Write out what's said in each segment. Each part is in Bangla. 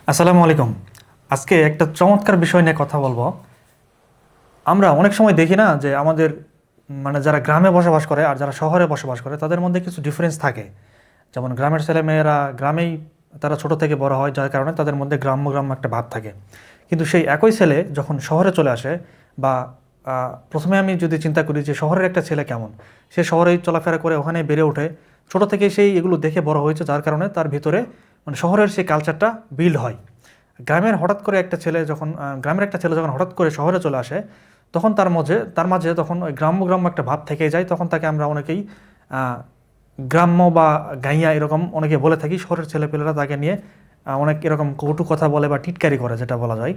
আসসালামু আলাইকুম। আজকে একটা চমৎকার বিষয় নিয়ে কথা বলবো। আমরা অনেক সময় দেখি না যে আমাদের যারা গ্রামে বসবাস করে আর যারা শহরে বসবাস করে তাদের মধ্যে কিছু ডিফারেন্স থাকে। যেমন গ্রামের ছেলেমেয়েরা গ্রামেই তারা ছোট থেকে বড় হয়, যার কারণে তাদের মধ্যে গ্রাম্য গ্রাম্য একটা ভাব থাকে। কিন্তু সেই একই ছেলে যখন শহরে চলে আসে বা প্রথমে আমি যদি চিন্তা করি যে শহরের একটা ছেলে কেমন, সে শহরেই চলাফেরা করে, ওখানে বেড়ে ওঠে, ছোট থেকেই সেই এগুলো দেখে বড় হয়েছে, যার কারণে তার ভিতরে শহরের সেই কালচারটা বিল্ড হয়। গ্রামের একটা ছেলে যখন হঠাৎ করে শহরে চলে আসে, তখন তার মাঝে তখন ওই গ্রাম্য গ্রাম্য একটা ভাব থেকে যায়। তখন তাকে আমরা অনেকেই আহ, গ্রাম্য বা গাইয়া এরকম অনেকে বলে থাকি। শহরের ছেলেপেলেরা তাকে নিয়ে অনেক এরকম কটু কথা বলে বা টিটকারি করে, যেটা বলা যায়।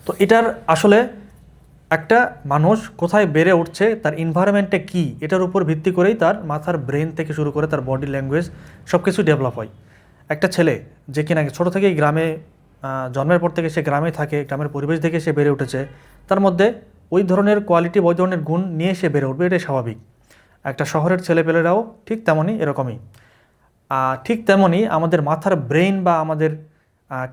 তো এটার আসলে একটা মানুষ কোথায় বেড়ে উঠছে, তার এনভায়রনমেন্টে কী, এটার উপর ভিত্তি করেই তার মাথার ব্রেন থেকে শুরু করে তার বডি ল্যাঙ্গুয়েজ সব কিছু ডেভেলপ হয়। একটা ছেলে যে কিনা ছোটো থেকেই গ্রামে জন্মের পর থেকে সে গ্রামে থাকে, গ্রামের পরিবেশ থেকে সে বেড়ে উঠেছে, তার মধ্যে ওই ধরনের কোয়ালিটি, ওই ধরনের গুণ নিয়ে সে বেড়ে উঠবে, এটাই স্বাভাবিক। একটা শহরের ছেলেপেলেরাও ঠিক তেমনই এরকমই। ঠিক তেমনই আমাদের মাথার ব্রেন বা আমাদের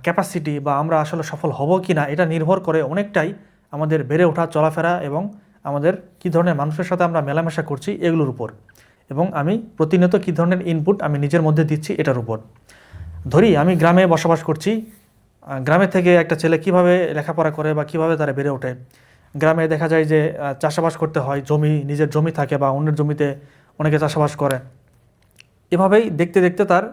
ক্যাপাসিটি বা আমরা আসলে সফল হব কি না, এটা নির্ভর করে অনেকটাই আমাদের বেড়ে ওঠা, চলাফেরা এবং আমাদের কী ধরনের মানুষের সাথে আমরা মেলামেশা করছি এগুলোর উপর, এবং আমি প্রতিনিয়ত কী ধরনের ইনপুট আমি নিজের মধ্যে দিচ্ছি এটার উপর। ধরি আমি গ্রামে বসবাস করছি। গ্রামে থেকে একটা ছেলে কিভাবে লেখাপড়া করে বা কিভাবে তারা বেড়ে ওঠে। গ্রামে দেখা যায় যে চাষাবাস করতে হয়, নিজের জমি থাকে বা অন্যের জমিতে অনেকে চাষাবাস করে। এভাবেই দেখতে দেখতে তার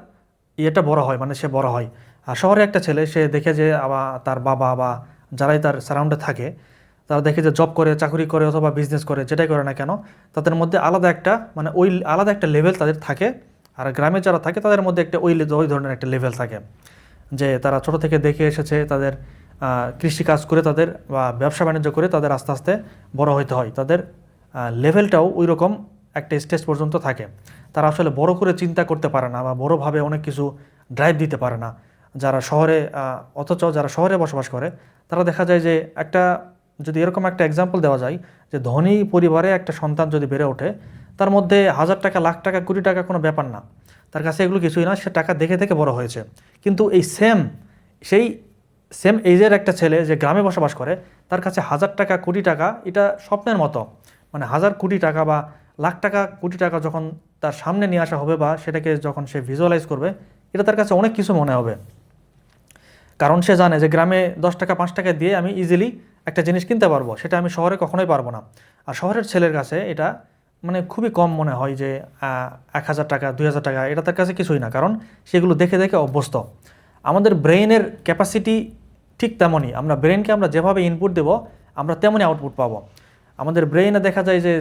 ইয়েটা বড় হয়, সে বড় হয়। আর শহরে একটা ছেলে সে দেখে যে আবার তার বাবা বা যারাই তার সারাউন্ডে থাকে, তারা দেখে যে জব করে, চাকরি করে অথবা বিজনেস করে, যেটাই করে না কেন, তাদের মধ্যে আলাদা একটা ওই আলাদা একটা লেভেল তাদের থাকে। আর গ্রামে যারা থাকে তাদের মধ্যে একটা ওই ধরনের একটা লেভেল থাকে, যে তারা ছোট থেকে দেখে এসেছে তাদের কৃষিকাজ করে, তাদের বা ব্যবসা বাণিজ্য করে তাদের আস্তে আস্তে বড় হইতে হয়। তাদের লেভেলটাও ওই রকম একটা স্টেজ পর্যন্ত থাকে। তারা আসলে বড় করে চিন্তা করতে পারে না বা বড়োভাবে অনেক কিছু ড্রাইভ দিতে পারে না। অথচ যারা শহরে বসবাস করে, তারা দেখা যায় যে যদি এরকম একটা এক্সাম্পল দেওয়া যায়, যে ধনী পরিবারে একটা সন্তান যদি বেড়ে ওঠে, তার মধ্যে 1,000 টাকা, লাখ টাকা, কোটি টাকা কোনো ব্যাপার না, তার কাছে এগুলো কিছুই না, সে টাকা দেখে দেখে বড় হয়েছে। কিন্তু সেই সেম এজের একটা ছেলে যে গ্রামে বসবাস করে, তার কাছে 1,000 টাকা, কোটি টাকা এটা স্বপ্নের মতো। 1,000 কোটি টাকা বা লাখ টাকা, কোটি টাকা যখন তার সামনে নিয়ে আসা হবে বা সেটাকে যখন সে ভিজুয়ালাইজ করবে, এটা তার কাছে অনেক কিছু মনে হবে। কারণ সে জানে যে গ্রামে 10 টাকা, 5 টাকা দিয়ে আমি ইজিলি একটা জিনিস কিনতে পারবো, সেটা আমি শহরে কখনোই পারবো না। আর শহরের ছেলের কাছে এটা খুবই কম মনে হয়, যে 1,000 টাকা, 2,000 টাকা এটা তার কাছে কিছুই না, কারণ সেগুলো দেখে দেখে অভ্যস্ত। আমাদের ব্রেইনের ক্যাপাসিটি ঠিক তেমনই। আমরা যেভাবে ইনপুট দেব, আমরা তেমনই আউটপুট পাবো। আমাদের ব্রেইনে দেখা যায় যে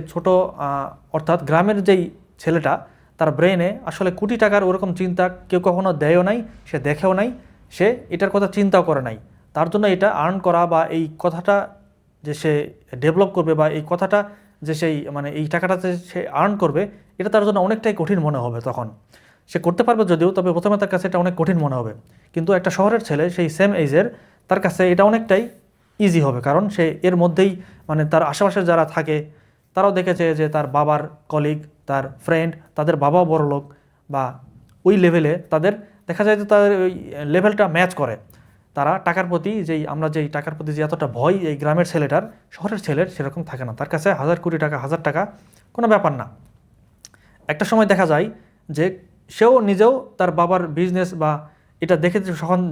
অর্থাৎ গ্রামের যেই ছেলেটা, তার ব্রেইনে আসলে কোটি টাকার ওরকম চিন্তা কেউ কখনো দেয়ও নাই, সে দেখেও নাই, সে এটার কথা চিন্তাও করে নাই। তার জন্য এটা আর্ন করা বা এই কথাটা যে সে ডেভেলপ করবে বা এই কথাটা যে এই টাকাটাতে সে আর্ন করবে, এটা তার জন্য অনেকটাই কঠিন মনে হবে। তখন সে করতে পারবে যদিও, তবে প্রথমে তার কাছে এটা অনেক কঠিন মনে হবে। কিন্তু একটা শহরের ছেলে সেই সেম এজের, তার কাছে এটা অনেকটাই ইজি হবে, কারণ সে এর মধ্যেই তার আশেপাশে যারা থাকে, তারাও দেখেছে যে তার বাবার কলিগ, তার ফ্রেন্ড, তাদের বাবাও বড় লোক বা ওই লেভেলে, তাদের দেখা যায় যে তাদের ওই লেভেলটা ম্যাচ করে। তারা টাকার প্রতি যেই টাকার প্রতি যে এতটা ভয় এই গ্রামের ছেলেটার, শহরের ছেলের সেরকম থাকে না। তার কাছে 1,000 কোটি টাকা, 1,000 টাকা কোনো ব্যাপার না। একটা সময় দেখা যায় যে সেও নিজেও তার বাবার বিজনেস বা এটা দেখে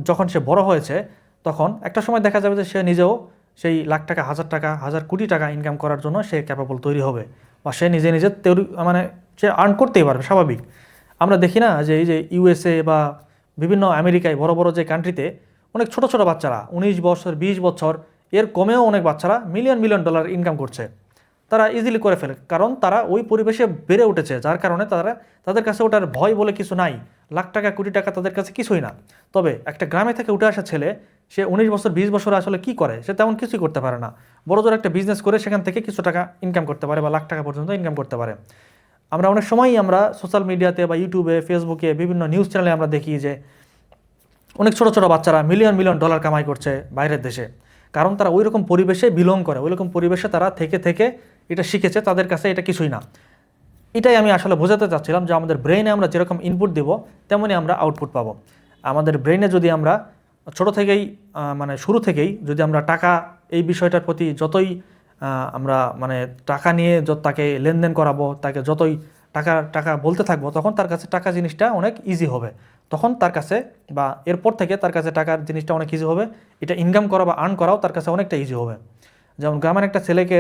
যখন সে বড় হয়েছে, তখন একটা সময় দেখা যাবে যে সে নিজেও সেই লাখ টাকা, 1,000 টাকা, 1,000 কোটি টাকা ইনকাম করার জন্য সে ক্যাপাবল তৈরি হবে, বা সে নিজে নিজে তৈরি সে আর্ন করতেই পারবে, স্বাভাবিক। আমরা দেখি না যে এই যে ইউএসএ বা বিভিন্ন আমেরিকায় বড় বড় যে কান্ট্রিতে অনেক ছোট ছোট বাচ্চারা, 19 বছর, 20 বছর, এর কমেও অনেক বাচ্চারা মিলিয়ন মিলিয়ন ডলার ইনকাম করছে। তারা ইজিলি করে ফেলে, কারণ তারা ওই পরিবেশে বেড়ে উঠেছে, যার কারণে তাদের কাছে ওটার ভয় বলে কিছু নাই। লাখ টাকা, কোটি টাকা তাদের কাছে কিছুই না। তবে একটা গ্রামে থেকে উঠে আসা ছেলে, সে 19 বছর, 20 বছর আসলে কি করে, সে তেমন কিছুই করতে পারে না। বড় জোর একটা বিজনেস করে সেখান থেকে কিছু টাকা ইনকাম করতে পারে বা লাখ টাকা পর্যন্ত ইনকাম করতে পারে। আমরা অনেক সময়ই সোশ্যাল মিডিয়াতে বা ইউটিউবে, ফেসবুকে, বিভিন্ন নিউজ চ্যানেলে আমরা দেখি যে অনেক ছোট ছোট বাচ্চারা মিলিয়ন মিলিয়ন ডলার কামাই করছে বাইরের দেশে, কারণ তারা ওই রকম পরিবেশে বিলং করে, ওই রকম পরিবেশে তারা থেকে থেকে এটা শিখেছে, তাদের কাছে এটা কিছুই না। এটাই আমি আসলে বোঝাতে চাচ্ছিলাম, যে আমাদের ব্রেইনে আমরা যেরকম ইনপুট দেব, তেমনই আমরা আউটপুট পাবো। আমাদের ব্রেইনে যদি আমরা ছোট থেকেই মানে শুরু থেকেই যদি আমরা টাকা এই বিষয়টার প্রতি যতই আমরা মানে টাকা নিয়ে তাকে লেনদেন করাবো, তাকে যতই টাকা টাকা বলতে থাকবো, তখন তার কাছে টাকা জিনিসটা অনেক ইজি হবে। তখন তার কাছে বা এরপর থেকে তার কাছে টাকার জিনিসটা অনেক ইজি হবে। এটা ইনকাম করা বা আর্ন করাও তার কাছে অনেকটা ইজি হবে। যেমন গ্রামের একটা ছেলেকে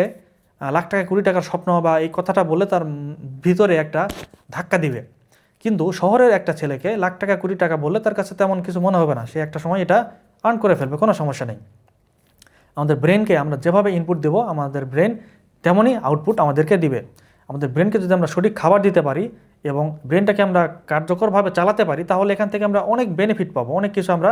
লাখ টাকা কোটি টাকার স্বপ্ন বা এই কথাটা বলে তার ভিতরে একটা ধাক্কা দিবে, কিন্তু শহরের একটা ছেলেকে লাখ টাকা কোটি টাকা বললে তার কাছে তেমন কিছু মনে হবে না, সে একটা সময় এটা আর্ন করে ফেলবে, কোনো সমস্যা নেই। আমাদের ব্রেনকে আমরা যেভাবে ইনপুট দেবো আমাদের ব্রেন তেমনই আউটপুট আমাদেরকে দিবে। আমাদের ব্রেনকে যদি আমরা সঠিক খাবার দিতে পারি এবং ব্রেনটাকে আমরা কার্যকরভাবে চালাতে পারি, তাহলে এখান থেকে আমরা অনেক বেনিফিট পাবো, অনেক কিছু আমরা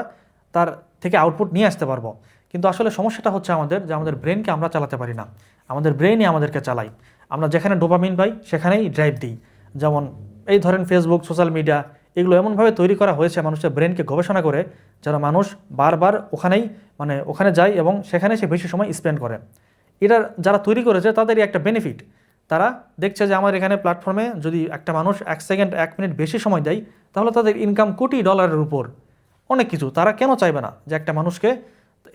তার থেকে আউটপুট নিয়ে আসতে পারবো। কিন্তু আসলে সমস্যাটা হচ্ছে আমাদের যে আমাদের ব্রেনকে আমরা চালাতে পারি না, আমাদের ব্রেনই আমাদেরকে চালাই। আমরা যেখানে ডোপামিন পাই সেখানেই ড্রাইভ দিই। যেমন এই ধরেন ফেসবুক, সোশ্যাল মিডিয়া, এগুলো এমনভাবে তৈরি করা হয়েছে মানুষের ব্রেনকে গবেষণা করে, যেন মানুষ বারবার ওখানেই মানে ওখানে যায় এবং সেখানে সে বেশি সময় স্পেন্ড করে। এটা যারা তৈরি করেছে তাদেরই একটা বেনিফিট, তারা দেখছে যে আমার এখানে প্ল্যাটফর্মে যদি একটা মানুষ 1 সেকেন্ড 1 মিনিট বেশি সময় দেয়, তাহলে তাদের ইনকাম কোটি ডলারের উপর, অনেক কিছু। তারা কেন চাইবে না যে একটা মানুষকে,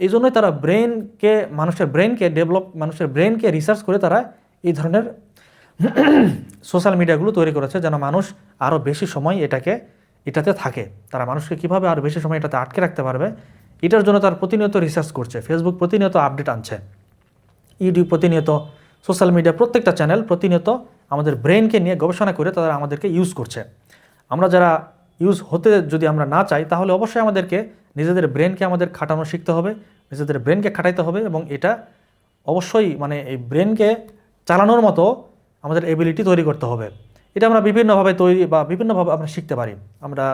এই জন্যই তারা ব্রেনকে, মানুষের ব্রেনকে ডেভেলপ, মানুষের ব্রেনকে রিসার্চ করে তারা এই ধরনের সোশ্যাল মিডিয়াগুলো তৈরি করেছে, যেন মানুষ আরও বেশি সময় এটাতে থাকে। তারা মানুষকে কীভাবে আরও বেশি সময় এটাতে আটকে রাখতে পারবে, এটার জন্য তার প্রতিনিয়ত রিসার্চ করছে। ফেসবুক প্রতিনিয়ত আপডেট আনছে, ইউটিউব প্রতিনিয়ত, সোশ্যাল মিডিয়া প্রত্যেকটা চ্যানেল প্রতিনিয়ত আমাদের ব্রেনকে নিয়ে গবেষণা করে তারা আমাদেরকে ইউজ করছে। আমরা যারা ইউজ হতে যদি আমরা না চাই, তাহলে অবশ্যই আমাদেরকে নিজেদের ব্রেনকে আমাদের খাটানো শিখতে হবে, নিজেদের ব্রেনকে খাটাইতে হবে, এবং এটা অবশ্যই মানে এই ব্রেনকে চালানোর মতো আমাদের এবিলিটি তৈরি করতে হবে। এটা আমরা বিভিন্নভাবে তৈরি বা বিভিন্নভাবে আমরা শিখতে পারি। আমরা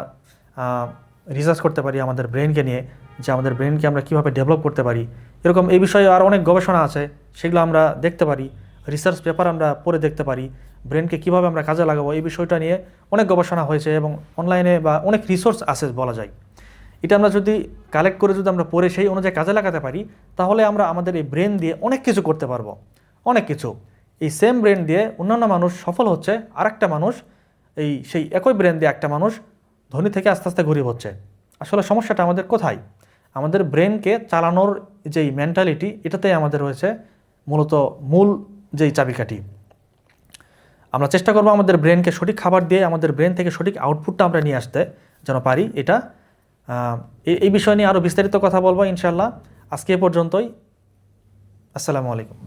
রিসার্চ করতে পারি আমাদের ব্রেনকে নিয়ে, যে আমাদের ব্রেনকে আমরা কীভাবে ডেভেলপ করতে পারি। এরকম এই বিষয়ে আর অনেক গবেষণা আছে, সেগুলো আমরা দেখতে পারি, রিসার্চ পেপার আমরা পড়ে দেখতে পারি। ব্রেনকে কীভাবে আমরা কাজে লাগাবো এই বিষয়টা নিয়ে অনেক গবেষণা হয়েছে এবং অনলাইনে বা অনেক রিসোর্স আছে বলা যায়। এটা আমরা যদি কালেক্ট করে যদি আমরা পড়ে সেই অনুযায়ী কাজে লাগাতে পারি, তাহলে আমরা আমাদের এই ব্রেন দিয়ে অনেক কিছু করতে পারবো, অনেক কিছু। এই সেম ব্রেন দিয়ে অন্যান্য মানুষ সফল হচ্ছে, আরেকটা মানুষ সেই একই ব্রেন দিয়ে একটা মানুষ ধনী থেকে আস্তে আস্তে গরিব হচ্ছে। আসলে সমস্যাটা আমাদের কোথায়? আমাদের ব্রেনকে চালানোর যেই মেন্টালিটি, এটাতেই আমাদের রয়েছে মূলত মূল যেই চাবিকাঠি। আমরা চেষ্টা করবো আমাদের ব্রেনকে সঠিক খাবার দিয়ে আমাদের ব্রেন থেকে সঠিক আউটপুটটা আমরা নিয়ে আসতে যেন পারি। এটা এই বিষয় নিয়ে আরও বিস্তারিত কথা বলবো ইনশাআল্লাহ। আজকে এ পর্যন্তই। আসসালামু আলাইকুম।